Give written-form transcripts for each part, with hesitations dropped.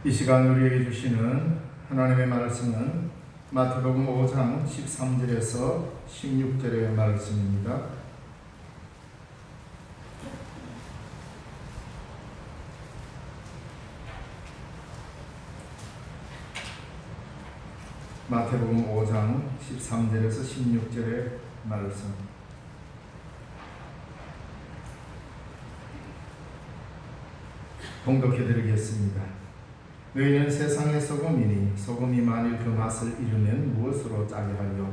이 시간 우리에게 주시는 하나님의 말씀은 마태복음 5장 13절에서 16절의 말씀입니다. 마태복음 5장 13절에서 16절의 말씀. 봉독해 드리겠습니다. 너희는 세상의 소금이니 소금이 만일 그 맛을 잃으면 무엇으로 짜게 하리요?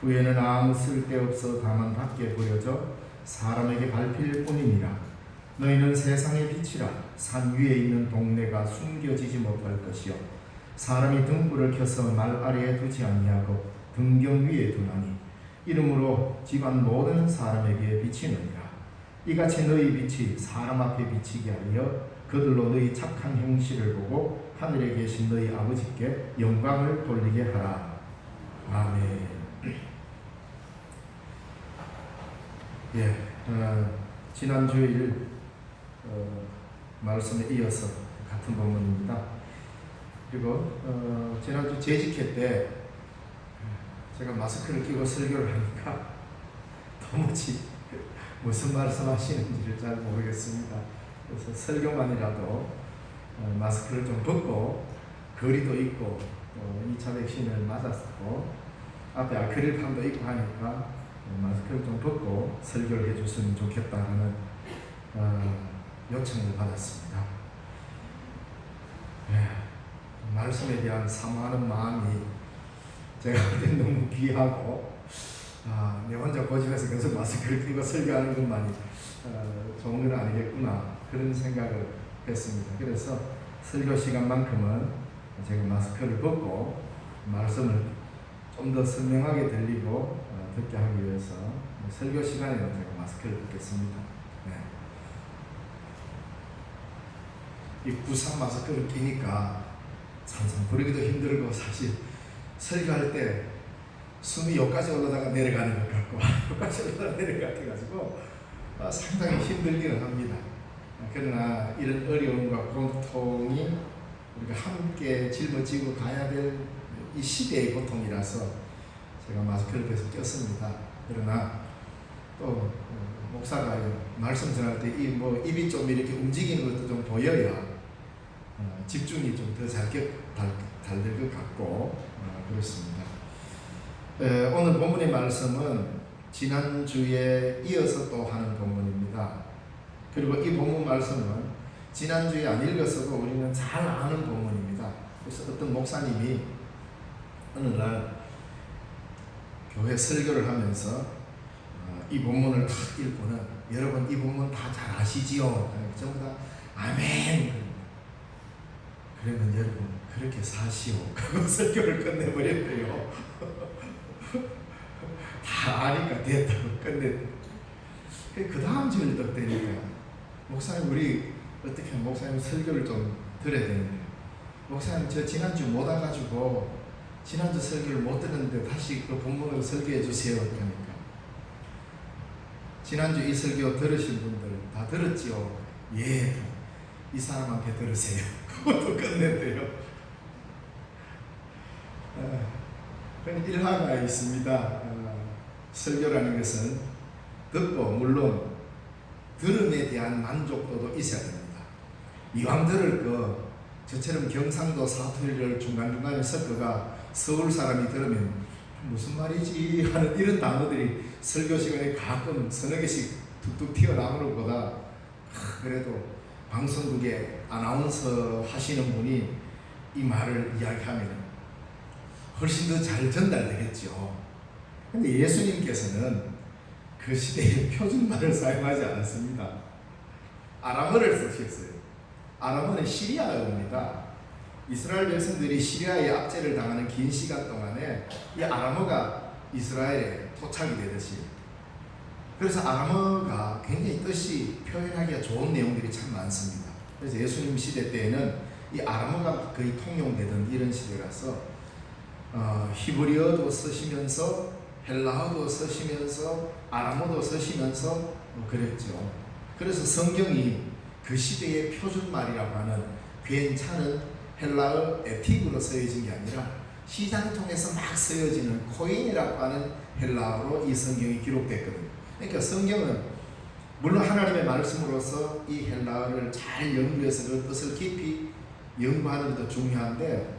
후에는 아무 쓸데없어 다만 밖에 버려져 사람에게 밟힐 뿐이니라. 너희는 세상의 빛이라. 산 위에 있는 동네가 숨겨지지 못할 것이요 사람이 등불을 켜서 말 아래에 두지 아니하고 등경 위에 두나니 이러므로 집안 모든 사람에게 비치느니라. 이같이 너희 빛이 사람 앞에 비치게 하여 그들로 너희 착한 행실을 보고 하늘에 계신 너희 아버지께 영광을 돌리게 하라. 아멘. 지난 주일 말씀에 이어서 같은 본문입니다. 그리고 지난주 재직회 때 제가 마스크를 끼고 설교를 하니까 도무지 무슨 말씀하시는지를 잘 모르겠습니다. 그래서 설교만이라도 마스크를 좀 벗고 거리도 있고 2차 백신을 맞았고 앞에 아크릴판도 있고 하니까 마스크를 좀 벗고 설교를 해줬으면 좋겠다는 요청을 받았습니다. 말씀에 대한 사모하는 마음이 제가 그때 너무 귀하고 내 혼자 고집해서 계속 마스크를 끼고 설교하는 것만이 좋은 건 아니겠구나 그런 생각을 했습니다. 그래서 설교 시간만큼은 제가 마스크를 벗고 말씀을 좀 더 선명하게 들리고 듣게 하기 위해서 설교 시간에는 제가 마스크를 벗겠습니다. 이 구상 마스크를 끼니까 산산 부르기도 힘들고 사실 설교할 때 숨이 여기까지 올라다가 내려가는 것 같고 여기까지 올라다가 내려가게 가지고 상당히 힘들기는 합니다. 그러나 이런 어려움과 고통이 우리가 함께 짊어지고 가야 될 이 시대의 고통이라서 제가 마스크를 계속 꼈습니다. 그러나 또 목사가 말씀 전할 때 입이 좀 이렇게 움직이는 것도 좀 보여야 집중이 좀 더 잘 될 것 같고 그렇습니다. 오늘 본문의 말씀은 지난주에 이어서 또 하는 본문입니다. 그리고 이 본문 말씀은 지난주에 안 읽었어도 우리는 잘 아는 본문입니다. 그래서 어떤 목사님이 어느 날 교회 설교를 하면서 이 본문을 딱 읽고는 여러분 이 본문 다 잘 아시지요? 전부 다 아멘. 그러면 여러분 그렇게 사시오. 그거 설교를 끝내버렸대요. 다 아니까 됐다고 끝냈대요. 그 다음 주일 딱 되니까 목사님 우리 어떻게 목사님 설교를 좀 들어야 되는데 목사님 저 지난주 못 와가지고 지난주 설교를 못 들었는데 다시 그 본문을 설교해 주세요. 그러니까 지난주 이 설교 들으신 분들 다 들었지요? 예, 이 사람한테 들으세요. 그것도 끝냈대요. 일화가 있습니다. 설교라는 것은 듣고 물론 들음에 대한 만족도도 있어야 됩니다. 이왕 들을 거 저처럼 경상도 사투리를 중간중간에 섞어가 서울 사람이 들으면 무슨 말이지 하는 이런 단어들이 설교 시간에 가끔 서너 개씩 툭툭 튀어나오는 것보다 그래도 방송국에 아나운서 하시는 분이 이 말을 이야기하면 훨씬 더 잘 전달되겠죠. 근데 예수님께서는 그 시대의 표준말을 사용하지 않았습니다. 아람어를 쓰셨어요. 아람어는 시리아어입니다. 이스라엘 백성들이 시리아의 압제를 당하는 긴 시간 동안에 이 아람어가 이스라엘에 토착이 되듯이 그래서 아람어가 굉장히 뜻이 표현하기가 좋은 내용들이 참 많습니다. 그래서 예수님 시대 때에는 이 아람어가 거의 통용되던 이런 시대라서 히브리어도 쓰시면서 헬라어도 쓰시면서 아람어도 쓰시면서 그랬죠. 그래서 성경이 그 시대의 표준말이라고 하는 괜찮은 헬라어 에틱으로 쓰여진 게 아니라 시장 통해서 막 쓰여지는 코인이라고 하는 헬라어로 이 성경이 기록됐거든요. 그러니까 성경은 물론 하나님의 말씀으로서 이 헬라어를 잘 연구해서 그 뜻을 깊이 연구하는 것도 중요한데,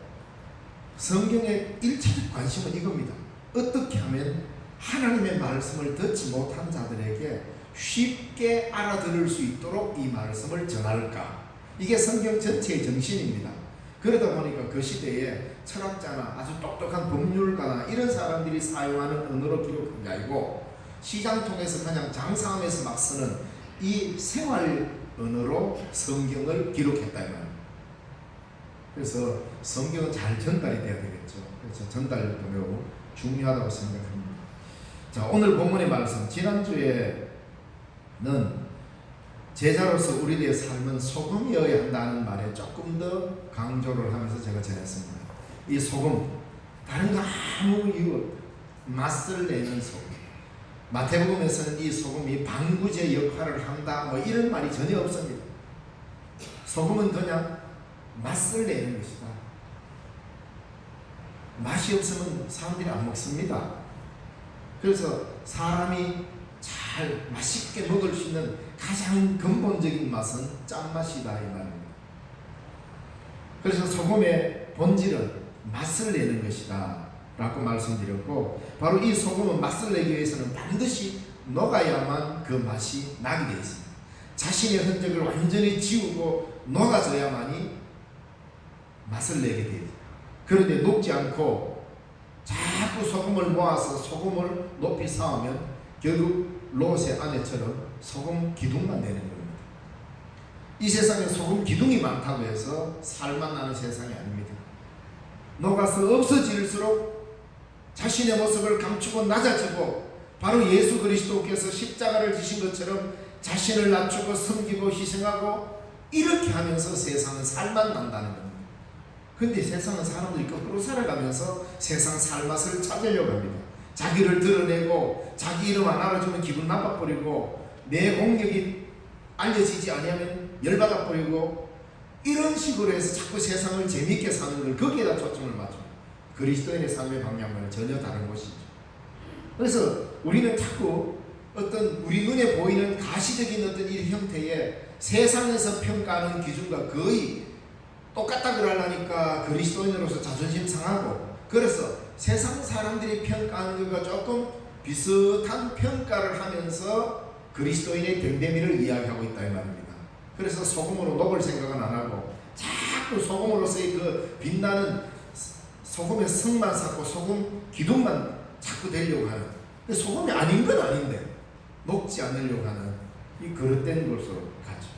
성경의 1차적 관심은 이겁니다. 어떻게 하면 하나님의 말씀을 듣지 못한 자들에게 쉽게 알아들을 수 있도록 이 말씀을 전할까? 이게 성경 전체의 정신입니다. 그러다 보니까 그 시대에 철학자나 아주 똑똑한 법률가나 이런 사람들이 사용하는 언어로 기록한 게 아니고, 시장 통해서 그냥 장사하면서 막 쓰는 이 생활 언어로 성경을 기록했다 이 말입니다. 그래서 성경은 잘 전달이 돼야 되겠죠. 그래서 전달도 매우 중요하다고 생각합니다. 자, 오늘 본문의 말씀, 지난주에는 제자로서 우리들의 삶은 소금이어야 한다는 말에 조금 더 강조를 하면서 제가 전했습니다. 이 소금, 다른 거 아무 이유, 맛을 내는 소금. 마태복음에서는 이 소금이 방부제 역할을 한다 뭐 이런 말이 전혀 없습니다. 소금은 그냥 맛을 내는 것이다. 맛이 없으면 사람들이 안 먹습니다. 그래서 사람이 잘 맛있게 먹을 수 있는 가장 근본적인 맛은 짠맛이다 이 말입니다. 그래서 소금의 본질은 맛을 내는 것이다 라고 말씀드렸고, 바로 이 소금은 맛을 내기 위해서는 반드시 녹아야만 그 맛이 나게 되어 있습니다. 자신의 흔적을 완전히 지우고 녹아져야만이 맛을 내게 되어 있습니다. 그런데 녹지 않고 자꾸 소금을 모아서 소금을 높이 쌓으면 결국 롯의 아내처럼 소금 기둥만 되는 겁니다. 이 세상에 소금 기둥이 많다고 해서 살만 나는 세상이 아닙니다. 녹아서 없어질수록 자신의 모습을 감추고 낮아지고, 바로 예수 그리스도께서 십자가를 지신 것처럼 자신을 낮추고 섬기고 희생하고 이렇게 하면서 세상은 살만 난다는 겁니다. 근데 세상은 사람들이 거꾸로 살아가면서 세상 살맛을 찾으려고 합니다. 자기를 드러내고 자기 이름 안 알아주면 기분 나빠버리고, 내 공격이 알려지지 아니하면 열받아버리고, 이런 식으로 해서 자꾸 세상을 재미있게 사는 걸 거기에다 초점을 맞춥니다. 그리스도인의 삶의 방향과는 전혀 다른 것이죠. 그래서 우리는 자꾸 어떤 우리 눈에 보이는 가시적인 어떤 이 형태의 세상에서 평가하는 기준과 거의 똑같다 그러려니까 그리스도인으로서 자존심 상하고, 그래서 세상 사람들이 평가하는 것과 조금 비슷한 평가를 하면서 그리스도인의 됨됨이를 이야기하고 있다 이 말입니다. 그래서 소금으로 녹을 생각은 안 하고 자꾸 소금으로서의 그 빛나는 소금의 성만 쌓고 소금 기둥만 자꾸 되려고 하는, 소금이 아닌 건 아닌데 녹지 않으려고 하는 이 그릇된 것으로 가죠.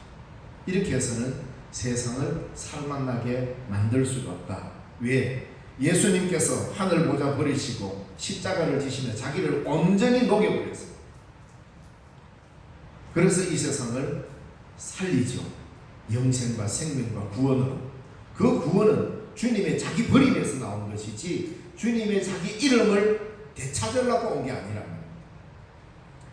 이렇게 해서는 세상을 살맛나게 만들 수가 없다. 왜? 예수님께서 하늘 보좌 버리시고 십자가를 지시며 자기를 온전히 녹여버렸어요. 그래서 이 세상을 살리죠. 영생과 생명과 구원으로. 그 구원은 주님의 자기 버림에서 나온 것이지 주님의 자기 이름을 되찾으려고 온 게 아니랍니다.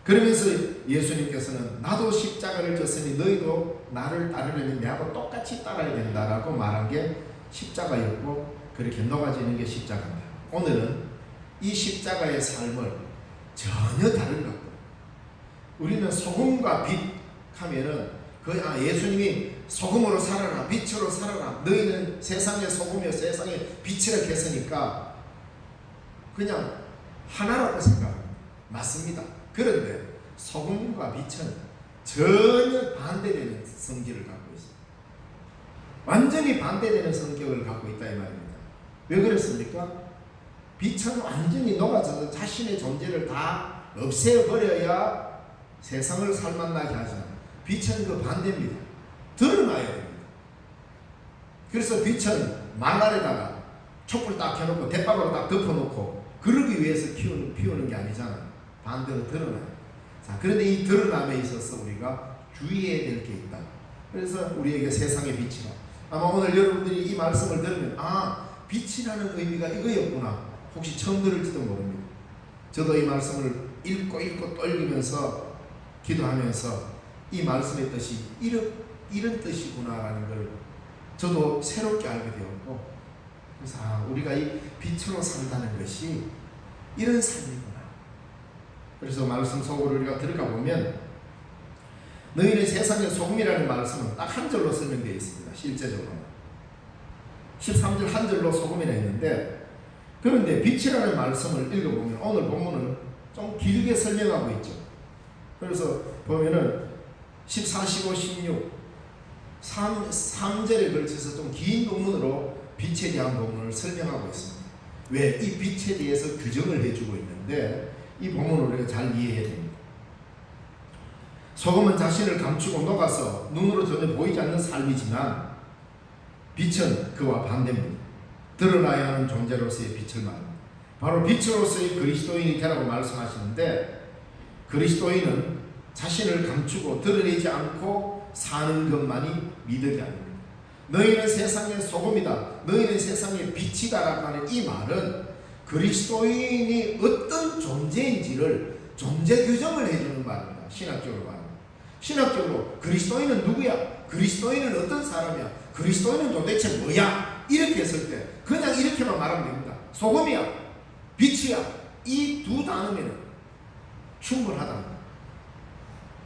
그러면서 예수님께서는 나도 십자가를 졌으니 너희도 나를 따르려면 내하고 똑같이 따라야 된다라고 말한 게 십자가였고, 그렇게 녹아지는 게 십자가입니다. 오늘은 이 십자가의 삶을 전혀 다른 것. 우리는 소금과 빛 하면은 예수님이 소금으로 살아라, 빛으로 살아라, 너희는 세상의 소금이요 세상의 빛이라 했으니까 그냥 하나라고 생각합니다. 맞습니다. 그런데 소금과 빛은 전혀 반대되는 성질을 갖고 있습니다. 완전히 반대되는 성격을 갖고 있다 이 말입니다. 왜 그렇습니까? 빛은 완전히 녹아져서 자신의 존재를 다 없애버려야 세상을 살맛나게 하잖아요. 빛은 그 반대입니다. 드러나야 됩니다. 그래서 빛은 말 아래다가 촛불 딱 켜놓고 대박으로 딱 덮어놓고 그러기 위해서 피우는 게 아니잖아요. 반대로 드러나요. 자, 그런데 이 드러남에 있어서 우리가 주의해야 될 게 있다. 그래서 우리에게 세상의 빛이라. 아마 오늘 여러분들이 이 말씀을 들으면 빛이라는 의미가 이거였구나. 혹시 처음 들을지도 모릅니다. 저도 이 말씀을 읽고 또 읽으면서 기도하면서 이 말씀의 뜻이 이런 뜻이구나라는 걸 저도 새롭게 알게 되었고, 그래서 우리가 이 빛으로 산다는 것이 이런 삶이구나. 그래서 말씀 속으로 우리가 들어가 보면 너희는 세상의 소금이라는 말씀은 딱 한 절로 설명되어 있습니다. 실제적으로는 13절 한 절로 소금이라 했는데, 그런데 빛이라는 말씀을 읽어보면 오늘 본문은 좀 길게 설명하고 있죠. 그래서 보면은 14, 15, 16 3절에 걸쳐서 좀 긴 본문으로 빛에 대한 본문을 설명하고 있습니다. 왜? 이 빛에 대해서 규정을 해주고 있는데 이 본문을 우리가 잘 이해해야 됩니다. 소금은 자신을 감추고 녹아서 눈으로 전혀 보이지 않는 삶이지만 빛은 그와 반대입니다. 드러나야 하는 존재로서의 빛을 말합니다. 바로 빛으로서의 그리스도인이 되라고 말씀하시는데, 그리스도인은 자신을 감추고 드러내지 않고 사는 것만이 미덕이 아닙니다. 너희는 세상의 소금이다, 너희는 세상의 빛이다 라고 하는 이 말은 그리스도인이 어떤 존재인지를 존재 규정을 해주는 말입니다. 신학적으로 말합니다. 신학적으로 그리스도인은 누구야? 그리스도인은 어떤 사람이야? 그리스도인은 도대체 뭐야? 이렇게 했을 때 그냥 이렇게만 말하면 됩니다. 소금이야, 빛이야, 이 두 단어면 충분하다.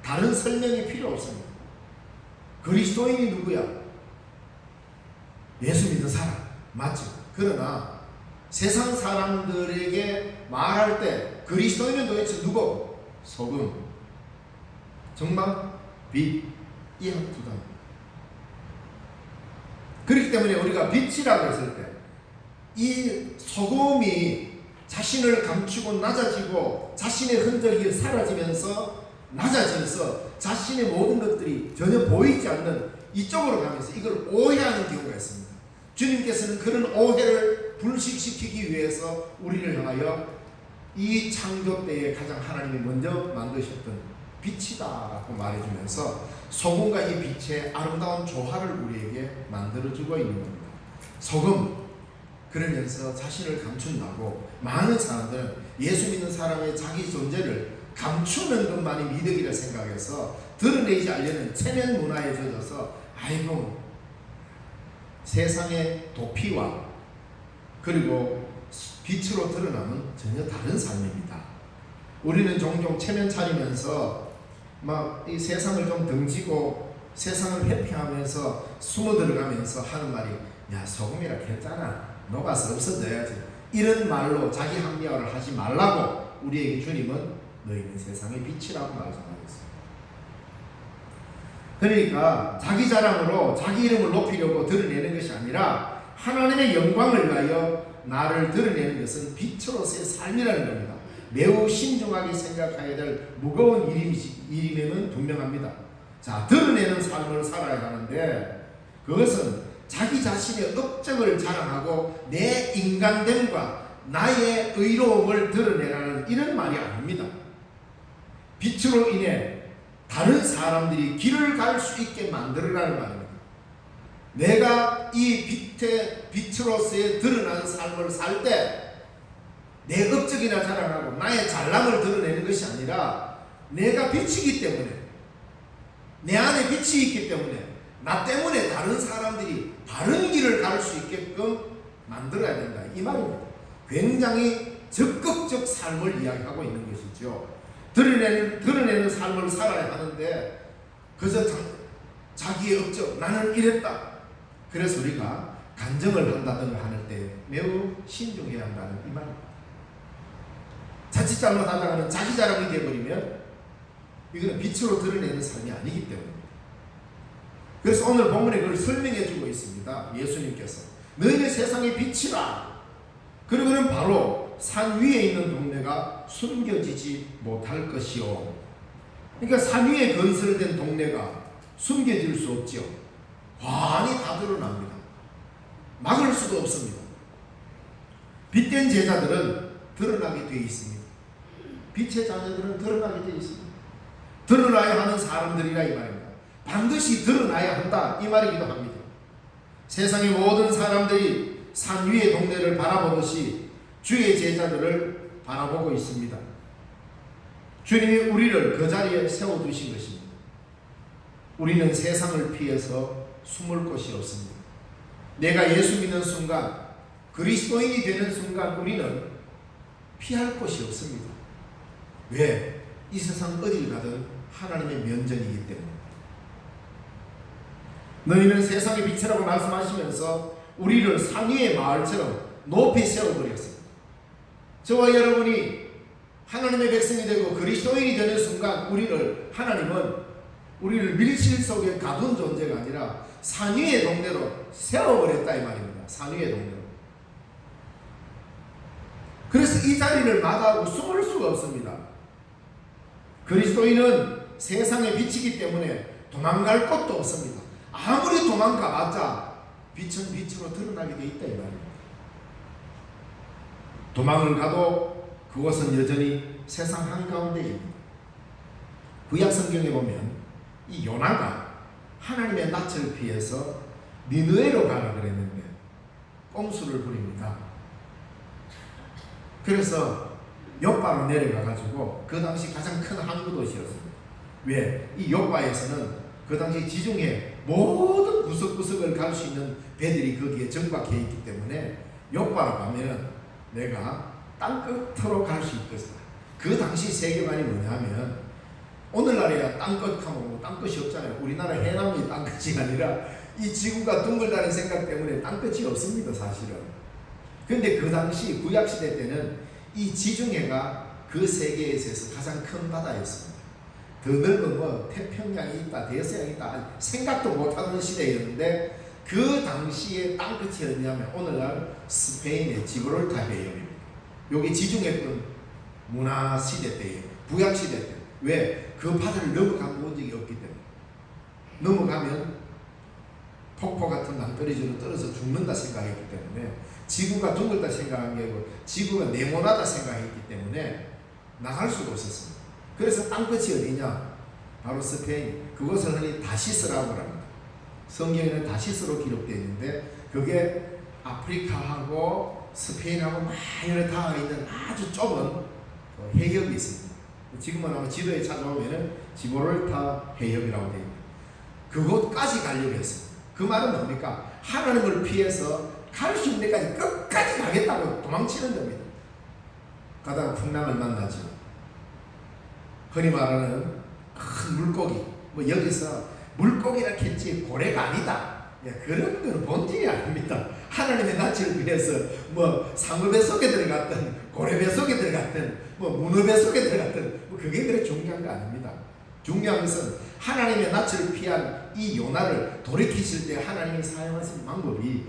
다른 설명이 필요 없습니다. 그리스도인이 누구야? 예수 믿는 사람 맞죠? 그러나 세상 사람들에게 말할 때 그리스도인은 도대체 누구? 소금, 정말 빛, 이 한 두 단어. 그렇기 때문에 우리가 빛이라고 했을 때 이 소금이 자신을 감추고 낮아지고 자신의 흔적이 사라지면서 낮아지면서 자신의 모든 것들이 전혀 보이지 않는 이쪽으로 가면서 이걸 오해하는 경우가 있습니다. 주님께서는 그런 오해를 불식시키기 위해서 우리를 향하여 이 창조 때에 가장 하나님이 먼저 만드셨던 빛이다라고 말해주면서 소금과 이 빛의 아름다운 조화를 우리에게 만들어주고 있는 겁니다. 소금, 그러면서 자신을 감춘다고 많은 사람들은 예수 믿는 사람의 자기 존재를 감추는 것만이 미덕이라 생각해서 드러내지 않으려는 체면 문화에 젖어서 아이고 세상의 도피와 그리고 빛으로 드러나면 전혀 다른 삶입니다. 우리는 종종 체면 차리면서 막 이 세상을 좀 등지고 세상을 회피하면서 숨어 들어가면서 하는 말이 야 소금이라 했잖아, 녹아서 없어져야지, 이런 말로 자기 합리화를 하지 말라고 우리에게 주님은 너희는 세상의 빛이라고 말씀하고 있습니다. 그러니까 자기 자랑으로 자기 이름을 높이려고 드러내는 것이 아니라 하나님의 영광을 위하여 나를 드러내는 것은 빛으로서의 삶이라는 겁니다. 매우 신중하게 생각해야 될 무거운 일임은 분명합니다. 자, 드러내는 삶을 살아야 하는데 그것은 자기 자신의 업적을 자랑하고 내 인간됨과 나의 의로움을 드러내라는 이런 말이 아닙니다. 빛으로 인해 다른 사람들이 길을 갈 수 있게 만들어라는 말입니다. 내가 이 빛으로서의 드러난 삶을 살 때 내 업적이나 자랑하고 나의 잘남을 드러내는 것이 아니라 내가 빛이기 때문에, 내 안에 빛이 있기 때문에 나 때문에 다른 사람들이 바른 길을 갈 수 있게끔 만들어야 된다, 이 말입니다. 굉장히 적극적 삶을 이야기하고 있는 것이죠. 드러내는 삶을 살아야 하는데 그저 자기의 업적, 나는 이랬다, 그래서 우리가 간증을 한다든가 하는 때 매우 신중해야 한다는 이 말입니다. 자칫 잘못하다가는 자기 자랑이 되어버리면 이거는 빛으로 드러내는 삶이 아니기 때문입니다. 그래서 오늘 본문에 그걸 설명해 주고 있습니다. 예수님께서 너희는 세상의 빛이라. 그리고는 바로 산 위에 있는 동네가 숨겨지지 못할 것이요. 그러니까 산 위에 건설된 동네가 숨겨질 수 없죠. 환히 다 드러납니다. 막을 수도 없습니다. 빛된 제자들은 드러나게 되어 있습니다. 빛의 자녀들은 드러나게 되어 있습니다. 드러나야 하는 사람들이라 이 말입니다. 반드시 드러나야 한다, 이 말이기도 합니다. 세상의 모든 사람들이 산 위의 동네를 바라보듯이 주의 제자들을 바라보고 있습니다. 주님이 우리를 그 자리에 세워두신 것입니다. 우리는 세상을 피해서 숨을 곳이 없습니다. 내가 예수 믿는 순간, 그리스도인이 되는 순간 우리는 피할 곳이 없습니다. 왜? 이 세상 어딜 가든 하나님의 면전이기 때문에. 너희는 세상의 빛이라고 말씀하시면서 우리를 상위의 마을처럼 높이 세워버렸습니다. 저와 여러분이 하나님의 백성이 되고 그리스도인이 되는 순간 하나님은 우리를 밀실 속에 가둔 존재가 아니라 상위의 동네로 세워버렸다 이 말입니다. 상위의 동네로. 그래서 이 자리를 마다하고 숨을 수가 없습니다. 그리스도인은 세상의 빛이기 때문에 도망갈 곳도 없습니다. 아무리 도망가봤자 빛은 빛으로 드러나게 돼 있다 이 말입니다. 도망을 가도 그곳은 여전히 세상 한가운데입니다. 구약 성경에 보면 이 요나가 하나님의 낯을 피해서 니느웨로 가라 그랬는데 꼼수를 부립니다. 그래서 욥바로 내려가가지고 그 당시 가장 큰 항구 도시였습니다. 왜? 이 욥바에서는 그 당시 지중해 모든 구석구석을 갈 수 있는 배들이 거기에 정박해 있기 때문에 욥바로 가면 내가 땅끝으로 갈 수 있겠다. 그 당시 세계관이 뭐냐면 오늘날에야 땅끝 하면 뭐 땅끝이 없잖아요. 우리나라 해남이 땅끝이 아니라 이 지구가 둥글다는 생각 때문에 땅끝이 없습니다 사실은. 근데 그 당시 구약시대 때는 이 지중해가 그 세계에 있어서 가장 큰 바다였습니다. 더 넓은 뭐 태평양이 있다 대서양이 있다 생각도 못하는 시대였는데 그 당시에 땅끝이 어디냐면 오늘날 스페인의 지브롤타 해협입니다. 여기 지중해권 문화시대 때예요. 구약시대 때. 왜? 그 바다를 넘어간 적이 없기 때문에. 넘어가면 폭포 같은 낭떠러지로 떨어져 죽는다 생각했기 때문에 지구가 둥글다 생각한 게 아니고 지구가 네모나다 생각했기 때문에 나갈 수가 없었습니다. 그래서 땅끝이 어디냐? 바로 스페인. 그것을 흔히 다시스라고 합니다. 성경에는 다시스로 기록되어 있는데 그게 아프리카하고 스페인하고 많이 닿아 있는 아주 좁은 해협이 있습니다. 지금은 아마 지도에 찾아오면은 지브롤타 해협이라고 되어 있습니다. 그곳까지 가려고 했습니다. 그 말은 뭡니까? 하나님을 피해서 갈 수 있는 데까지 끝까지 가겠다고 도망치는 겁니다. 가다가 풍랑을 만나죠. 흔히 말하는 큰 물고기, 뭐 여기서 물고기라 했지 고래가 아니다. 그런 건 본질이 아닙니다. 하나님의 낯을 위해서 뭐 상어배 속에 들어갔든 고래배 속에 들어갔든 뭐 문어배 속에 들어갔든 뭐 그게 그렇게 중요한 거 아닙니다. 중요한 것은 하나님의 낯을 피한 이 요나를 돌이키실 때 하나님이 사용하신 방법이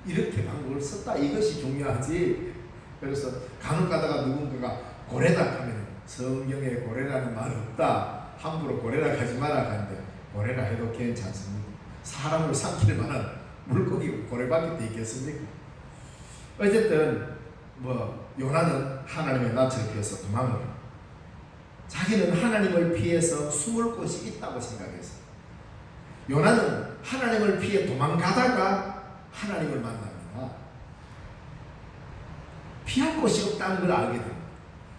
이렇게 방법을 썼다 이것이 중요하지. 그래서 간혹 가다가 누군가가 고래다 하면 성경에 고래라는 말 없다. 함부로 고래라 하지 마라 하는데 고래라 해도 괜찮습니다. 사람을 삼킬 만한 물고기 고래밖에 있겠습니까? 어쨌든 뭐 요나는 하나님의 낯을 피해서 도망을 자기는 하나님을 피해서 숨을 곳이 있다고 생각했어요. 요나는 하나님을 피해 도망가다가 하나님을 만납니다. 피할 곳이 없다는 걸 알게 됩니다.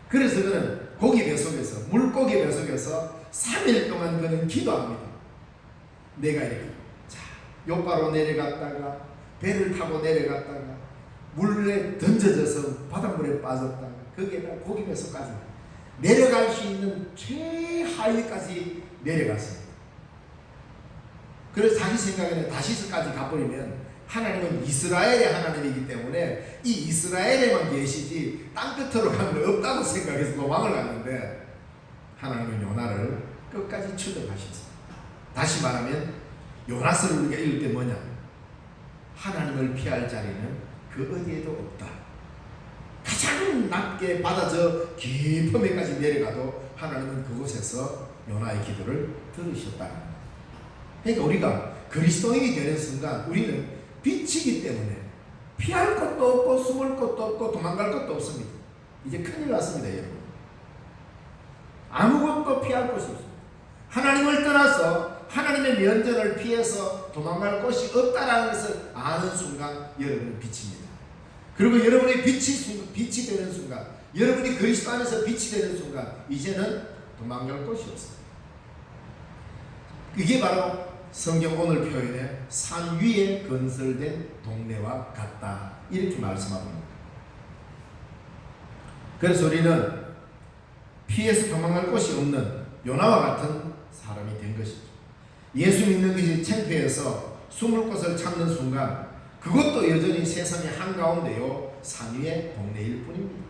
그래서 그는 고기 뱃속에서 물고기 뱃속에서 3일 동안 그는 기도합니다. 내가 이렇게 욥바로 내려갔다가 배를 타고 내려갔다가 물에 던져져서 바닷물에 빠졌다가 거기에다 고기 뱃속까지 내려갈 수 있는 최하위까지 내려갔습니다. 그래서 자기 생각에는 다시스까지 가버리면 하나님은 이스라엘의 하나님이기 때문에 이 이스라엘에만 계시지 땅끝으로 가면 없다고 생각해서 도망을 갔는데 하나님은 요나를 끝까지 추적하셨습니다. 다시 말하면 요나서를 우리가 읽을 때 뭐냐? 하나님을 피할 자리는 그 어디에도 없다. 가장 낮게 바다 저 깊은 데까지 내려가도 하나님은 그곳에서 요나의 기도를 들으셨다. 그러니까 우리가 그리스도인이 되는 순간 우리는 빛이기 때문에 피할 것도 없고 숨을 것도 없고 도망갈 것도 없습니다. 이제 큰일 났습니다, 여러분. 아무것도 피할 곳이 없습니다. 하나님을 떠나서 하나님의 면전을 피해서 도망갈 곳이 없다라는 것을 아는 순간 여러분은 빛입니다. 그리고 여러분의 빛이 되는 순간, 여러분이 그리스도 안에서 빛이 되는 순간 이제는 도망갈 곳이 없습니다. 이게 바로 성경 오늘 표현에 산 위에 건설된 동네와 같다 이렇게 말씀하고 있습니다. 그래서 우리는 피해서 도망갈 곳이 없는 요나와 같은 사람이 된 것이죠. 예수 믿는 것이 창피해서 숨을 곳을 찾는 순간 그것도 여전히 세상의 한가운데요 산 위의 동네일 뿐입니다.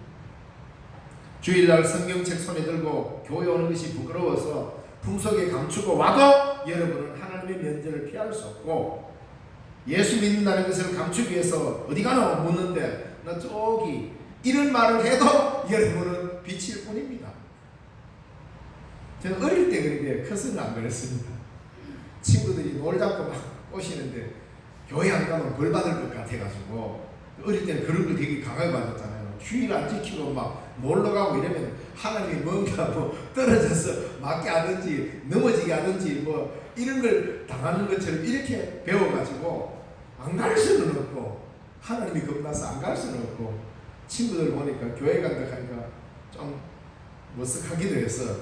주일날 성경책 손에 들고 교회 오는 것이 부끄러워서 품속에 감추고 와도 여러분은 하나님의 면전을 피할 수 없고, 예수 믿는다는 것을 감추기 위해서 어디 가노 묻는데 나 저기 이런 말을 해도 여러분은 빛일 뿐입니다. 저는 어릴 때 그런데 커서는 안 그랬습니다. 친구들이 놀자고 막 오시는데 교회 안 가면 벌 받을 것 같아가지고 어릴 때는 그런 걸 되게 강하게 받았잖아요. 주일 안 지키고 막 놀러 가고 이러면 하나님이 뭔가 뭐 떨어져서 맞게 하든지 넘어지게 하든지 뭐 이런 걸 당하는 것처럼 이렇게 배워가지고 안 갈 수는 없고, 하나님이 겁나서 안 갈 수는 없고, 친구들 보니까 교회 간다 하니까 좀 머쓱하기도 해서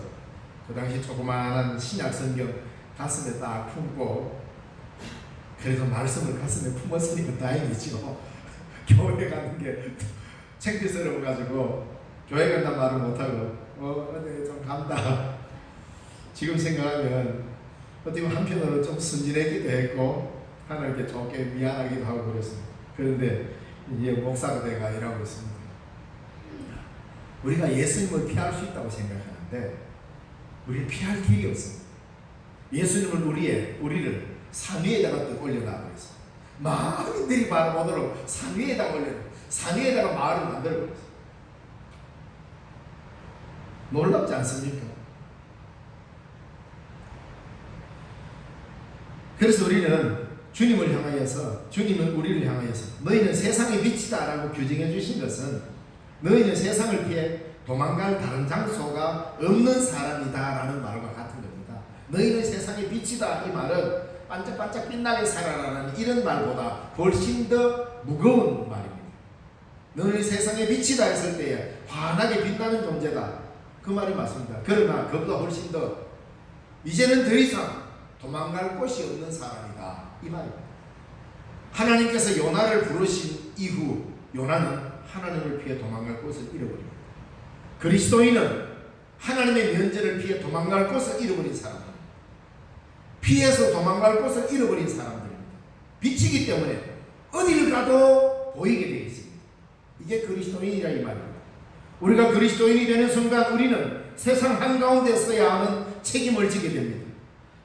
그 당시 조그마한 신약 성경 가슴에 딱 품고, 그래도 말씀을 가슴에 품었으니까 다행이죠. 교회 가는 게 창피스러워가지고 교회 간단 말을 못하고 어디 좀 간다. 지금 생각하면 어떻게 보면 한편으로 좀 순진했기도 했고 하나님께 좋게 미안하기도 하고 그랬습니다. 그런데 이제 목사가 돼가 일하고 있습니다. 우리가 예수님을 피할 수 있다고 생각하는데 우리는 피할 길이 없습니다. 예수님을 우리를 산 위에다가 또 올려놔 버렸어요. 많은들이 바라보도록 산 위에다가 올려놔. 산 위에다가 마을을 만들어 버렸어요. 놀랍지 않습니까? 그래서 우리는 주님을 향하여서, 주님은 우리를 향하여서 너희는 세상의 빛이다 라고 규정해 주신 것은 너희는 세상을 피해 도망갈 다른 장소가 없는 사람이다 라는 말과 같은 겁니다. 너희는 세상의 빛이다, 이 말은 반짝반짝 빛나게 살아라는 이런 말보다 훨씬 더 무거운 말입니다. 너희는 세상의 빛이다 했을 때에 환하게 빛나는 존재다, 그 말이 맞습니다. 그러나 그보다 훨씬 더 이제는 더 이상 도망갈 곳이 없는 사람이다, 이 말입니다. 하나님께서 요나를 부르신 이후 요나는 하나님을 피해 도망갈 곳을 잃어버립니다. 그리스도인은 하나님의 면전을 피해 도망갈 곳을 잃어버린 사람입니다. 피해서 도망갈 곳을 잃어버린 사람들입니다. 빛이기 때문에 어디를 가도 보이게 되어 있습니다. 이게 그리스도인이라 이 말입니다. 우리가 그리스도인이 되는 순간 우리는 세상 한가운데 서야 하는 책임을 지게 됩니다.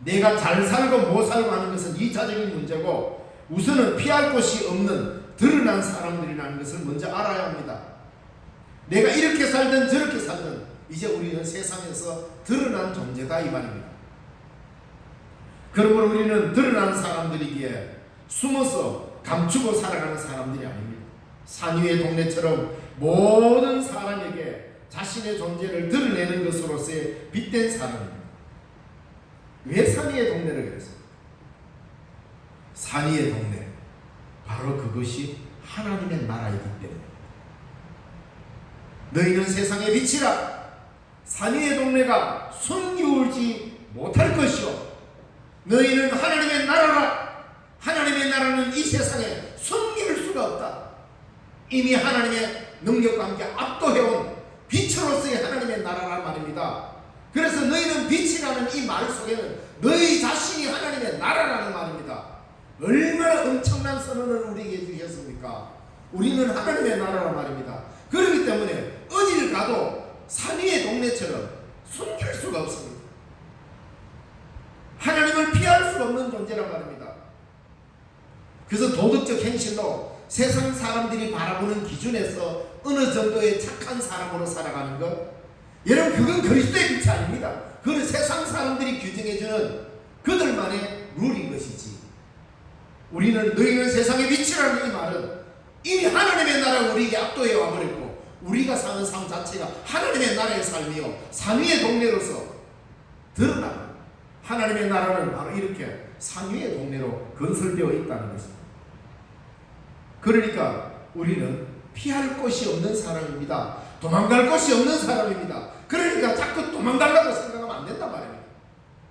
내가 잘 살고 못 살고 하는 것은 2차적인 문제고, 우선은 피할 곳이 없는 드러난 사람들이라는 것을 먼저 알아야 합니다. 내가 이렇게 살든 저렇게 살든 이제 우리는 세상에서 드러난 존재다, 이 말입니다. 그러므로 우리는 드러난 사람들이기에 숨어서 감추고 살아가는 사람들이 아닙니다. 산 위의 동네처럼 모든 사람에게 자신의 존재를 드러내는 것으로서의 빛된 사람입니다. 왜 산 위의 동네를 그랬어요? 산 위의 동네, 바로 그것이 하나님의 나라이기 때문에. 너희는 세상의 빛이라. 산 위의 동네가 숨기울지 못할 것이요, 너희는 하나님의 나라라. 하나님의 나라는 이 세상에 숨길 수가 없다. 이미 하나님의 능력과 함께 압도해온 빛으로서의 하나님의 나라란 말입니다. 그래서 너희는 빛이라는 이 말 속에는 너희 자신이 하나님의 나라라는 말입니다. 얼마나 엄청난 선언을 우리에게 주셨습니까? 우리는 하나님의 나라란 말입니다. 그렇기 때문에 어딜 가도 산 위의 동네처럼 숨길 수가 없습니다. 하나님을 피할 수 없는 존재란 말입니다. 그래서 도덕적 행실로 세상 사람들이 바라보는 기준에서 어느 정도의 착한 사람으로 살아가는 것, 여러분 그건 그리스도의 빛이 아닙니다. 그건 세상 사람들이 규정해주는 그들만의 룰인 것이지. 우리는 너희는 세상의 빛이라는 이 말은 이미 하나님의 나라가 우리에게 압도해 와버렸고, 우리가 사는 삶 자체가 하나님의 나라의 삶이요 산 위의 동네로서 드러나는, 하나님의 나라는 바로 이렇게 산 위의 동네로 건설되어 있다는 것입니다. 그러니까 우리는 피할 곳이 없는 사람입니다. 도망갈 곳이 없는 사람입니다. 그러니까 자꾸 도망가려고 생각하면 안 된단 말입니다.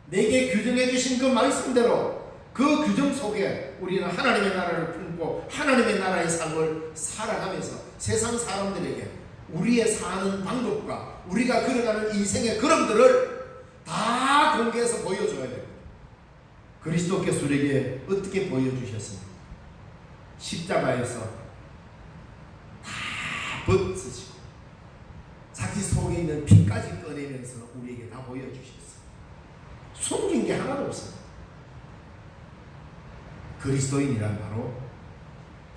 내게 규정해 주신 그 말씀대로 그 규정 속에 우리는 하나님의 나라를 품고 하나님의 나라의 삶을 살아가면서 세상 사람들에게 우리의 사는 방법과 우리가 걸어가는 인생의 걸음들을 다 공개해서 보여줘야 됩니다. 그리스도께서 우리에게 어떻게 보여주셨습니까? 십자가에서 다 벗으시고 자기 속에 있는 피까지 꺼내면서 우리에게 다 보여주셨어요. 숨긴 게 하나도 없어요. 그리스도인이란 바로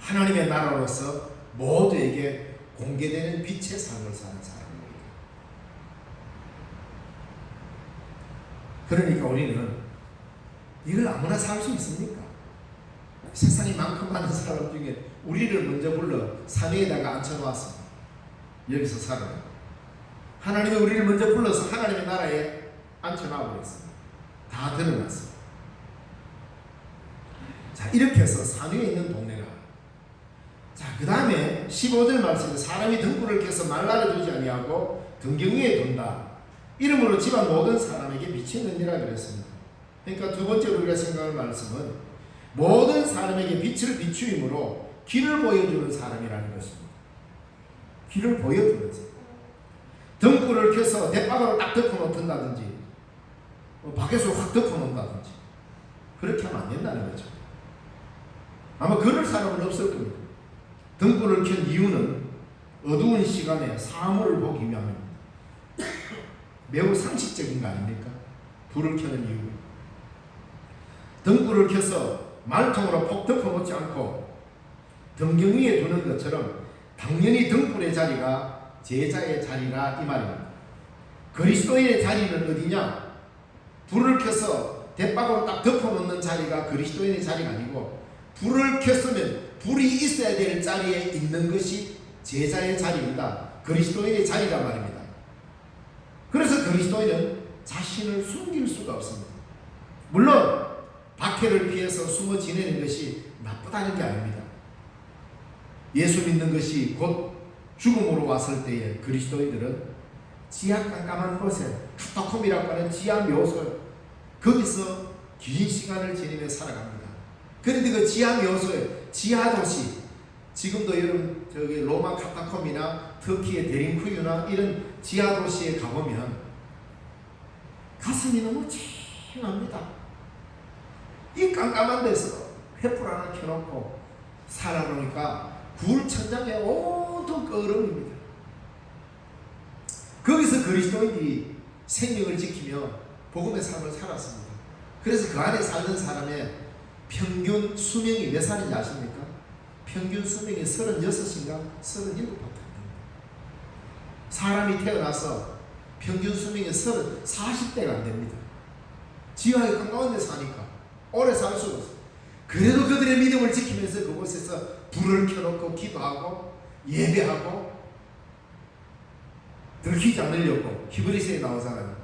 하나님의 나라로서 모두에게 공개되는 빛의 삶을 사는 사람입니다. 그러니까 우리는 이걸 아무나 살 수 있습니까? 세상에 많고 많은 사람 중에 우리를 먼저 불러 산 위에다가 앉혀놓았습니다. 여기서 살아요. 하나님이 우리를 먼저 불러서 하나님의 나라에 앉혀놔버렸습니다. 다 드러났습니다. 자, 이렇게 해서 산 위에 있는 동네가, 자, 그 다음에 15절 말씀에 사람이 등불을 켜서 말라를 두지 아니하고 등경 위에 둔다. 이름으로 집안 모든 사람에게 비치느니라 그랬습니다. 그러니까 두 번째로 우리가 생각할 말씀은 모든 사람에게 빛을 비추임으로 길을 보여주는 사람이라는 것입니다. 길을 보여주는 사람. 등불을 켜서 대바닥으로 딱 덮어놓든다든지 밖에서 확 덮어놓는다든지 그렇게 하면 안 된다는 거죠. 아마 그럴 사람은 없을 겁니다. 등불을 켠 이유는 어두운 시간에 사물을 보기 위함입니다. 매우 상식적인 거 아닙니까? 불을 켜는 이유. 등불을 켜서 말통으로 폭 덮어놓지 않고 등경 위에 두는 것처럼 당연히 등불의 자리가 제자의 자리라 이 말입니다. 그리스도의 자리는 어디냐? 불을 켜서 대박으로 딱 덮어놓는 자리가 그리스도인의 자리가 아니고 불을 켰으면 불이 있어야 될 자리에 있는 것이 제자의 자리입니다. 그리스도인의 자리란 말입니다. 그래서 그리스도인은 자신을 숨길 수가 없습니다. 물론 박해를 피해서 숨어 지내는 것이 나쁘다는 게 아닙니다. 예수 믿는 것이 곧 죽음으로 왔을 때에 그리스도인들은 지하 깜깜한 곳에 카타콤이라고 하는 지하 묘소, 거기서 긴 시간을 지내며 살아갑니다. 그런데 그 지하 묘소에 지하 도시, 지금도 여러분 저기 로마 카타콤이나 터키의 데링쿠유나 이런 지하 도시에 가보면 가슴이 너무 찡합니다. 이 깜깜한 데서 횃불 하나 켜놓고 살아놓으니까 굴 천장에 온통 끄름입니다. 거기서 그리스도인들이 생명을 지키며 복음의 삶을 살았습니다. 그래서 그 안에 살던 사람의 평균 수명이 몇 살인지 아십니까? 평균 수명이 36인가 37밖에 안 됩니다. 사람이 태어나서 평균 수명이 40대가 안 됩니다. 지하에 가까운 데 사니까 오래 살 수가 없어요. 그래도 그들의 믿음을 지키면서 그곳에서 불을 켜놓고 기도하고 예배하고 들키지 않으려고 히브리서에 나오잖아요.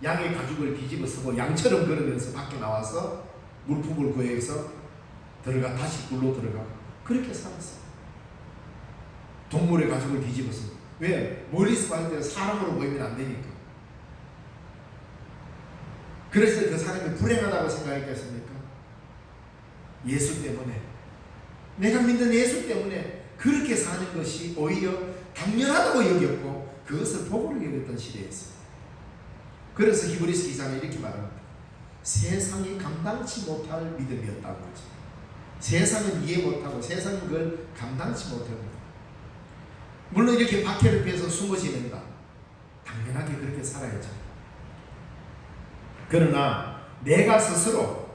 양의 가죽을 뒤집어 쓰고 양처럼 걸으면서 밖에 나와서 물품을 구해서 들어가 다시 굴로 들어가 그렇게 살았어요. 동물의 가죽을 뒤집어 쓰고. 왜? 멀리서 봤을 때 사람으로 보이면 안 되니까. 그래서 그 사람이 불행하다고 생각했겠습니까? 예수 때문에, 내가 믿는 예수 때문에 그렇게 사는 것이 오히려 당연하다고 여겼고 그것을 복으로 여겼던 시대였어요. 그래서 히브리서 2장에 이렇게 말합니다. 세상이 감당치 못할 믿음이었다고 하죠. 세상은 이해 못하고 세상은 그걸 감당치 못합니다. 물론 이렇게 박해를 피해서 숨어 지낸다. 당연하게 그렇게 살아야죠. 그러나 내가 스스로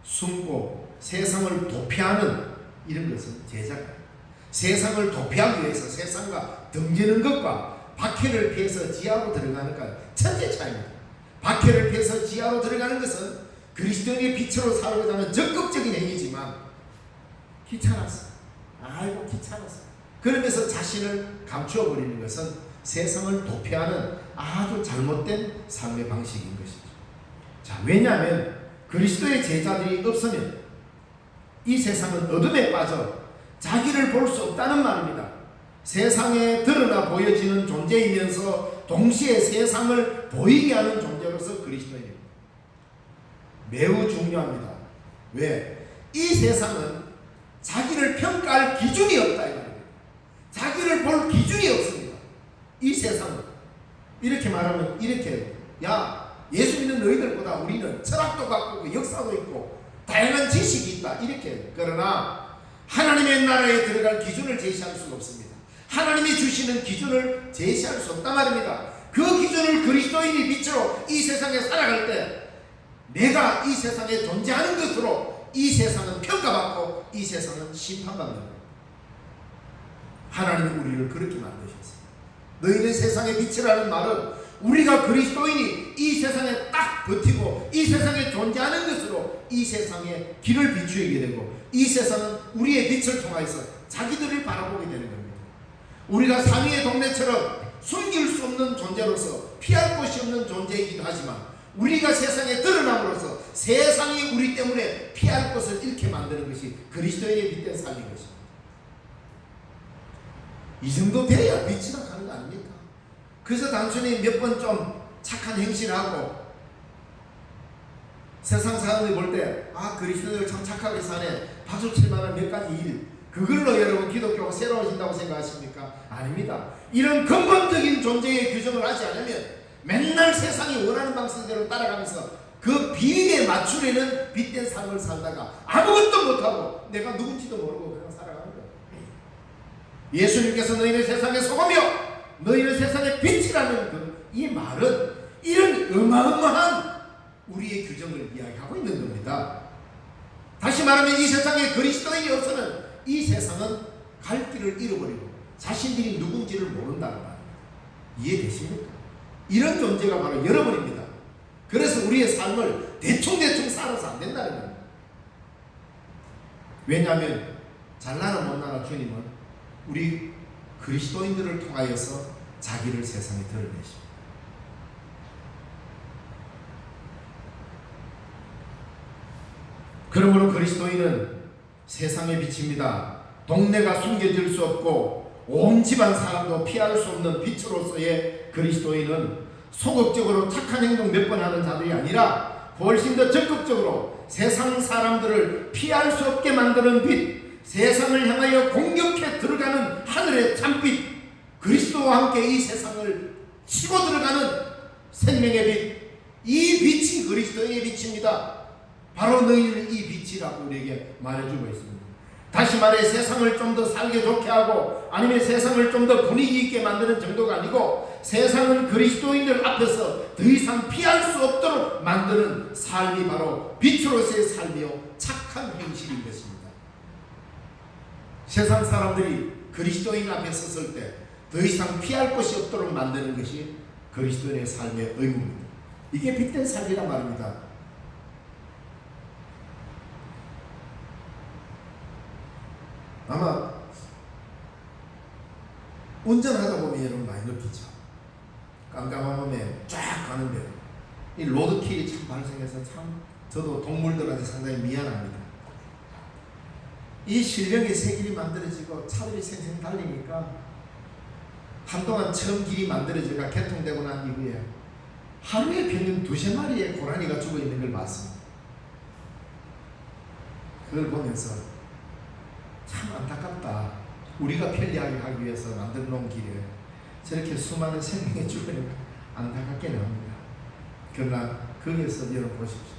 숨고 세상을 도피하는 이런 것은 제자가 세상을 도피하기 위해서 세상과 등지는 것과 박해를 피해서 지하로 들어가는 것 천재 차이입니다. 박해를 피해서 지하로 들어가는 것은 그리스도인의 빛으로 살고자 하는 적극적인 행위지만 귀찮았어. 아이고 귀찮았어. 그러면서 자신을 감추어 버리는 것은 세상을 도피하는 아주 잘못된 삶의 방식인 것이죠. 자, 왜냐하면 그리스도의 제자들이 없으면 이 세상은 어둠에 빠져 자기를 볼 수 없다는 말입니다. 세상에 드러나 보여지는 존재이면서 동시에 세상을 보이게 하는 존재로서 그리스도인입니다. 매우 중요합니다. 왜? 이 세상은 자기를 평가할 기준이 없다 이 말이에요. 자기를 볼 기준이 없습니다. 이 세상은. 이렇게 말하면 이렇게 해요. 야, 예수 믿는 너희들보다 우리는 철학도 갖고 역사도 있고 다양한 지식이 있다 이렇게 해요. 그러나 하나님의 나라에 들어갈 기준을 제시할 수가 없습니다. 하나님이 주시는 기준을 제시할 수 없단 말입니다. 그 기준을 그리스도인이 빛으로 이 세상에 살아갈 때 내가 이 세상에 존재하는 것으로 이 세상은 평가받고 이 세상은 심판받는 거예요. 하나님이 우리를 그렇게 만드셨어요. 너희는 세상의 빛이라는 말은 우리가 그리스도인이 이 세상에 딱 버티고 이 세상에 존재하는 것으로 이 세상에 길을 비추게 되고 이 세상은 우리의 빛을 통해서 자기들을 바라보게 되는 겁니다. 우리가 상위의 동네처럼 숨길 수 없는 존재로서 피할 곳이 없는 존재이기도 하지만 우리가 세상에 드러남으로써 세상이 우리 때문에 피할 곳을 잃게 만드는 것이 그리스도인의 빛된 삶인 것입니다. 이 정도 돼야 빛이라 하는 거 아닙니까? 그래서 단순히 몇 번 좀 착한 행실을 하고 세상 사람들이 볼 때 그리스도인들 참 착하게 사네 박수 칠 만한 몇 가지 일 그걸로 여러분 기독교가 새로워진다고 생각하십니까? 아닙니다. 이런 근본적인 존재의 규정을 하지 않으면 맨날 세상이 원하는 방식대로 따라가면서 그 비위에 맞추려는 빛된 삶을 살다가 아무것도 못하고 내가 누군지도 모르고 그냥 살아가는 거예요. 예수님께서 너희는 세상의 소금이요 너희는 세상의 빛이라는 이 말은 이런 어마어마한 우리의 규정을 이야기하고 있는 겁니다. 다시 말하면 이 세상에 그리스도인이 없어는 이 세상은 갈 길을 잃어버리고 자신들이 누군지를 모른다는 말입니다. 이해되십니까? 이런 존재가 바로 여러분입니다. 그래서 우리의 삶을 대충대충 살아서 안 된다는 겁니다. 왜냐하면 잘나나 못나나 주님은 우리 그리스도인들을 통하여서 자기를 세상에 드러내십니다. 그러므로 그리스도인은 세상의 빛입니다. 동네가 숨겨질 수 없고 온 집안 사람도 피할 수 없는 빛으로서의 그리스도인은 소극적으로 착한 행동 몇 번 하는 자들이 아니라 훨씬 더 적극적으로 세상 사람들을 피할 수 없게 만드는 빛, 세상을 향하여 공격해 들어가는 하늘의 참빛, 그리스도와 함께 이 세상을 치고 들어가는 생명의 빛, 이 빛이 그리스도의 빛입니다. 바로 너희는 이 빛이라고 우리에게 말해주고 있습니다. 다시 말해 세상을 좀 더 살기 좋게 하고 아니면 세상을 좀 더 분위기 있게 만드는 정도가 아니고 세상은 그리스도인들 앞에서 더 이상 피할 수 없도록 만드는 삶이 바로 빛으로서의 삶이요 착한 행실인 것입니다. 세상 사람들이 그리스도인 앞에 섰을 때 더 이상 피할 곳이 없도록 만드는 것이 그리스도인의 삶의 의무입니다. 이게 빛된 삶이란 말입니다. 아마 운전하다 보면 여러분 많이 느끼죠. 깜깜한 밤에 쫙 가는데 이 로드킬이 참 발생해서 참 저도 동물들한테 상당히 미안합니다. 이 실력의 새 길이 만들어지고 차들이 생생 달리니까 한동안 처음 길이 만들어지가 개통되고 난 이후에 하루에 평균 2~3마리의 고라니가 죽어 있는 걸 봤습니다. 그걸 보면서 참 안타깝다. 우리가 편리하게 하기 위해서 만들어 놓은 길에 저렇게 수많은 생명이 죽으니까 안타깝게는 합니다. 그러나 거기에서 여러분 보십시오.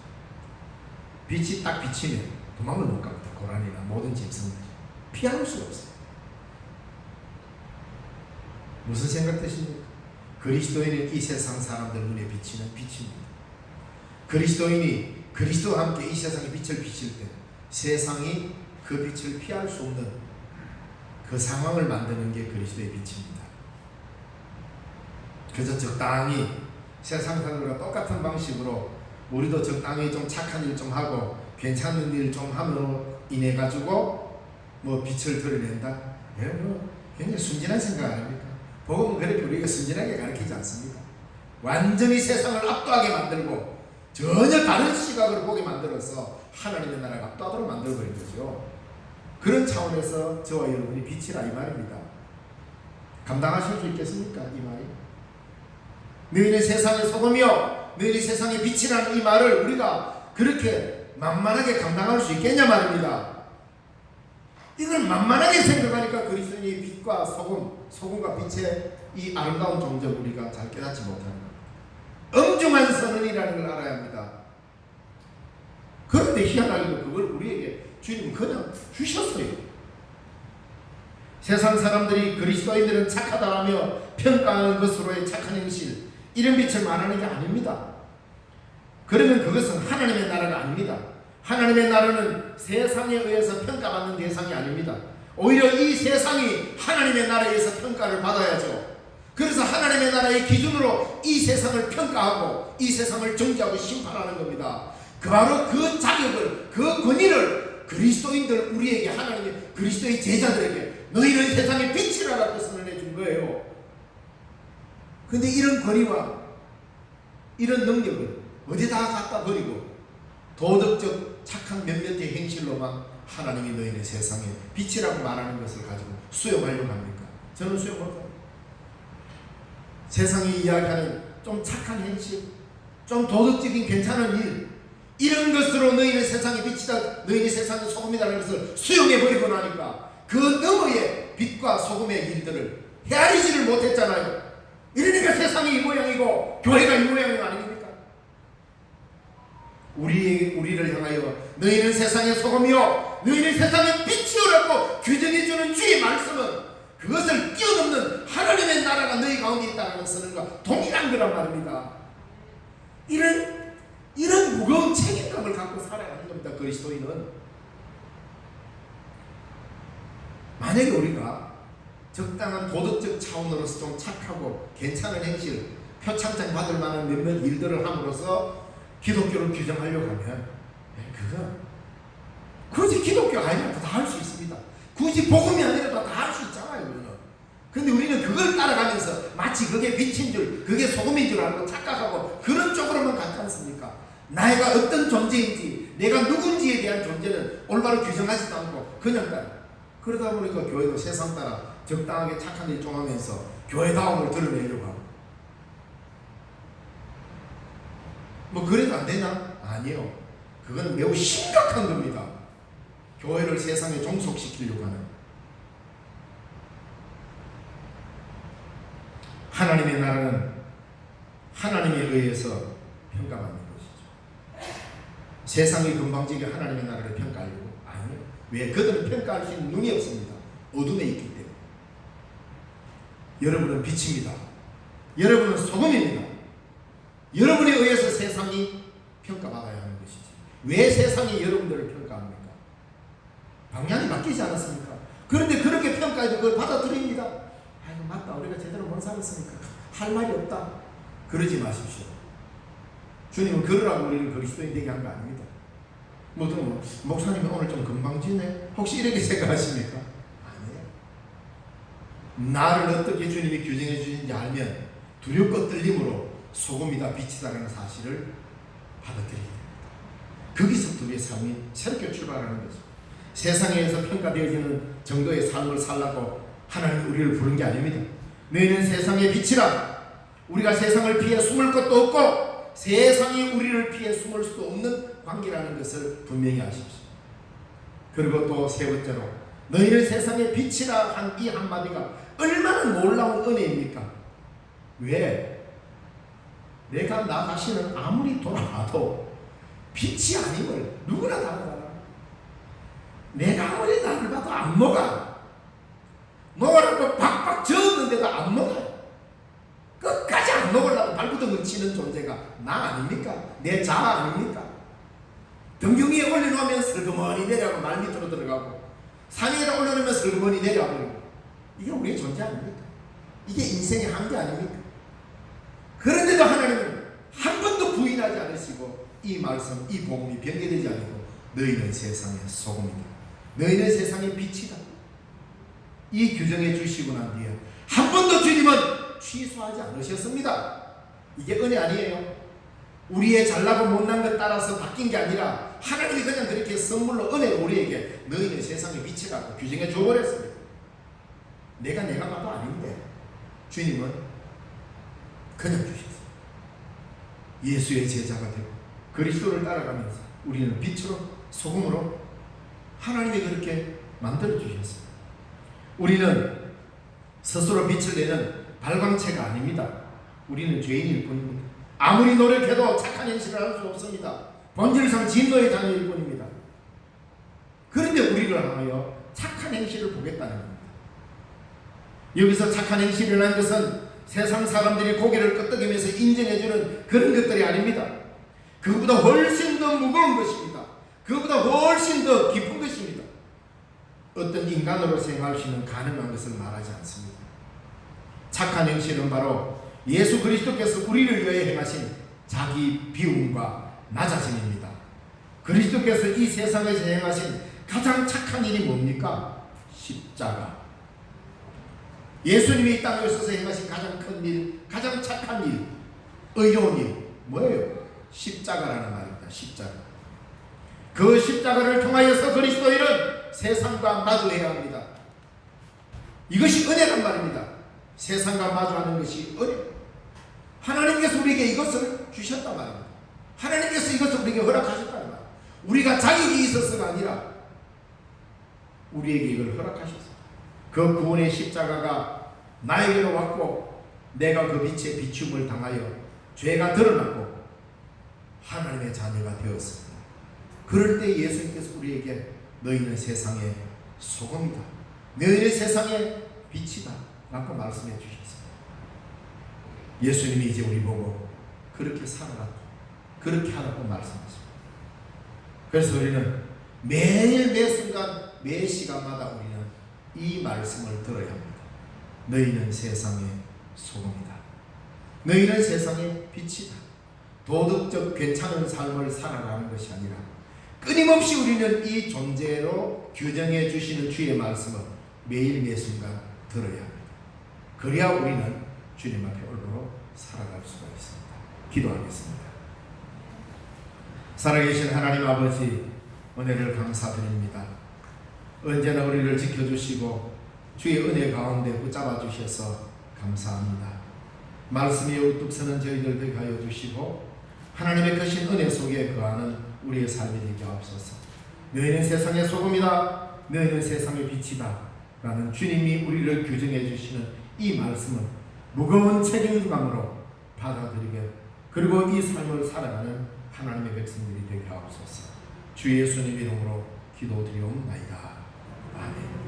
빛이 딱 비치면 도망을 못 갑니다. 고라니나 모든 짐승들이 피할 수가 없어요. 무슨 생각 드십니까? 그리스도인은 이 세상 사람들 눈에 비치는 빛입니다. 그리스도인이 그리스도와 함께 이 세상에 빛을 비칠 때 세상이 그 빛을 피할 수 없는 그 상황을 만드는 게 그리스도의 빛입니다. 그래서 적당히 세상 사람들과 똑같은 방식으로 우리도 적당히 좀 착한 일 좀 하고 괜찮은 일 좀 함으로 인해 가지고 뭐 빛을 드러낸다. 여러분 굉장히 순진한 생각 아닙니까? 복음은 그렇게 우리가 순진하게 가르치지 않습니다. 완전히 세상을 압도하게 만들고 전혀 다른 시각으로 보게 만들어서 하나님의 나라가 압도하도록 만들어버린 거죠. 그런 차원에서 저와 여러분이 빛이라 이 말입니다. 감당하실 수 있겠습니까? 이 말이. 너희는 세상의 소금이요 너희는 세상의 빛이라는 이 말을 우리가 그렇게 만만하게 감당할 수 있겠냐 말입니다. 이걸 만만하게 생각하니까 그리스도인의 빛과 소금과 빛의 이 아름다운 존재를 우리가 잘 깨닫지 못하는 거예요. 엄중한 선언이라는 걸 알아야 합니다. 그런데 희한하게도 그걸 우리에게 주님은 그냥 주셨어요. 세상 사람들이 그리스도인들은 착하다라며 평가하는 것으로의 착한 행실, 이런 빛을 말하는 게 아닙니다. 그러면 그것은 하나님의 나라가 아닙니다. 하나님의 나라는 세상에 의해서 평가받는 대상이 아닙니다. 오히려 이 세상이 하나님의 나라에서 평가를 받아야죠. 그래서 하나님의 나라의 기준으로 이 세상을 평가하고 이 세상을 정죄하고 심판하는 겁니다. 바로 그 자격을, 그 권위를 그리스도인들, 우리에게, 하나님의 그리스도의 제자들에게 너희는 세상의 빛이라고 선언해 준 거예요. 근데 이런 권위와 이런 능력을 어디다 갖다 버리고 도덕적 착한 몇몇의 행실로만 하나님이 너희는 세상의 빛이라고 말하는 것을 가지고 수용하려고 합니까? 저는 수용 못합니다. 세상이 이야기하는 좀 착한 행실, 좀 도덕적인 괜찮은 일, 이런 것으로 너희는 세상의 빛이다, 너희는 세상의 소금이다라는 것을 수용해버리고 나니까 그 너머의 빛과 소금의 일들을 헤아리지를 못했잖아요. 이러니까 세상이 이 모양이고 교회가 이 모양이 아닙니까? 우리를 향하여 너희는 세상의 소금이요 너희는 세상의 빛이오라고 규정해주는 주의 말씀은 그것을 뛰어넘는 하나님의 나라가 너희 가운데 있다는 선언과 동일한 거란 말입니다. 이런 무거운 책임감을 갖고 살아가는 겁니다. 그리스도인은. 만약에 우리가 적당한 도덕적 차원으로서 좀 착하고 괜찮은 행실, 표창장 받을 만한 몇몇 일들을 함으로써 기독교를 규정하려고 하면 그건 굳이 기독교 아니라도 다 할 수 있습니다. 굳이 복음이 아니라도 다 할 수 있잖아요. 우리는. 근데 우리는 그걸 따라가면서 마치 그게 빛인 줄, 그게 소금인 줄 알고 착각하고 그런 쪽으로만 갔지 않습니까? 내가 어떤 존재인지, 내가 누군지에 대한 존재는 올바로 규정하지도 않고 그냥 따라. 그러다 보니까 교회도 세상 따라 적당하게 착한 일 좀 하면서 교회다움을 드러내려고 하고. 뭐 그래도 안 되나? 아니요. 그건 매우 심각한 겁니다. 교회를 세상에 종속시키려고 하는. 하나님의 나라는 하나님에 의해서 평가받는 것이죠. 세상의 건방지게 하나님의 나라를 평가하려고? 아니요. 왜? 그들은 평가할 수 있는 눈이 없습니다. 어둠에 있기 때문에. 여러분은 빛입니다. 여러분은 소금입니다. 여러분에 의해서 세상이 평가받아야 하는 것이지. 왜 세상이 여러분들을 평가합니까? 방향이 바뀌지 않았습니까? 그런데 그렇게 평가해도 그걸 받아들입니다. 아이고 맞다, 우리가 제대로 못 살았으니까 할 말이 없다. 그러지 마십시오. 주님은 그러라고 우리를 그리스도인 되게 한 거 아닙니다. 뭐 목사님이 오늘 좀 건방지네 혹시 이렇게 생각하십니까? 아니에요. 나를 어떻게 주님이 규정해 주신지 알면 두렵고 떨림으로 소금이다 빛이다라는 사실을 받아들여야 됩니다. 거기서부터 우리의 삶이 새롭게 출발하는 거죠. 세상에서 평가되어지는 정도의 삶을 살라고 하나님이 우리를 부른 게 아닙니다. 너희는 세상의 빛이라. 우리가 세상을 피해 숨을 것도 없고 세상이 우리를 피해 숨을 수도 없는 관계라는 것을 분명히 아십시오. 그리고 또 세 번째로 너희는 세상의 빛이라 한 이 한마디가 얼마나 놀라운 은혜입니까? 왜? 내가 나 자신은 아무리 돌아봐도 빛이 아님을 누구나 다 알아. 내가 아무리 나를 봐도 안 녹아. 녹으라고 박박 저었는데도 안 녹아요. 끝까지 안 녹으려고 발구덩을 치는 존재가 나 아닙니까? 내 자아 아닙니까? 등경 위에 올려놓으면 슬그머니 내려가고 말 밑으로 들어가고 산 위에다 올려놓으면 슬그머니 내려가고. 이게 우리의 존재 아닙니까? 이게 인생의 한계 아닙니까? 그런데도 하나님은 한 번도 부인하지 않으시고 이 말씀, 이 복음이 변개되지 않고 너희는 세상의 소금이다. 너희는 세상의 빛이다. 이 규정해 주시고 난 뒤에 한 번도 주님은 취소하지 않으셨습니다. 이게 은혜 아니에요? 우리의 잘나고 못난 것 따라서 바뀐 게 아니라 하나님이 그냥 그렇게 선물로 은혜로 우리에게 너희는 세상의 빛이라고 규정해 줘버렸습니다. 내가 봐도 아닌데 주님은 그냥 주셨어요. 예수의 제자가 되고 그리스도를 따라가면서 우리는 빛으로 소금으로 하나님이 그렇게 만들어 주셨습니다. 우리는 스스로 빛을 내는 발광체가 아닙니다. 우리는 죄인일 뿐입니다. 아무리 노력해도 착한 행실을 할 수 없습니다. 본질상 진노의 자녀일 뿐입니다. 그런데 우리를 하여 착한 행실을 보겠다는 겁니다. 여기서 착한 행실이라는 것은 세상 사람들이 고개를 끄덕이면서 인정해주는 그런 것들이 아닙니다. 그보다 훨씬 더 무거운 것입니다. 그보다 훨씬 더 깊은 것입니다. 어떤 인간으로 생각할 수 있는 가능한 것을 말하지 않습니다. 착한 행실은 바로 예수 그리스도께서 우리를 위하여 행하신 자기 비움과 낮아짐입니다. 그리스도께서 이 세상에서 행하신 가장 착한 일이 뭡니까? 십자가. 예수님이 이 땅에 오셔서 행하신 가장 큰 일, 가장 착한 일, 의로운 일 뭐예요? 십자가라는 말입니다. 십자가. 그 십자가를 통하여서 그리스도인은 세상과 마주해야 합니다. 이것이 은혜란 말입니다. 세상과 마주하는 것이 은혜. 하나님께서 우리에게 이것을 주셨단 말입니다. 하나님께서 이것을 우리에게 허락하셨다는 말입니다. 우리가 자격이 있어서가 아니라 우리에게 이걸 허락하셨어요. 그 구원의 십자가가 나에게로 왔고 내가 그 빛에 비춤을 당하여 죄가 드러났고 하나님의 자녀가 되었습니다. 그럴 때 예수님께서 우리에게 너희는 세상의 소금이다. 너희는 세상의 빛이다. 라고 말씀해 주셨습니다. 예수님이 이제 우리 보고 그렇게 살아라, 그렇게 하라고 말씀하십니다. 그래서 우리는 매일 매 순간 매 시간마다 우리는 이 말씀을 들어야 합니다. 너희는 세상의 소금이다. 너희는 세상의 빛이다. 도덕적 괜찮은 삶을 살아가는 것이 아니라 끊임없이 우리는 이 존재로 규정해 주시는 주의 말씀을 매일 매 순간 들어야 합니다. 그래야 우리는 주님 앞에 올바로 살아갈 수가 있습니다. 기도하겠습니다. 살아계신 하나님 아버지, 은혜를 감사드립니다. 언제나 우리를 지켜주시고 주의 은혜 가운데 붙잡아 주셔서 감사합니다. 말씀이 우뚝 서는 저희들 되게 하여 주시고 하나님의 크신 은혜 속에 거하는 우리의 삶이 되게 하옵소서. 너희는 세상의 소금이다, 너희는 세상의 빛이다 라는 주님이 우리를 규정해 주시는 이 말씀은 무거운 책임감으로 받아들이게, 그리고 이 삶을 살아가는 하나님의 백성들이 되게 하옵소서. 주 예수님 이름으로 기도드리옵나이다. 아멘.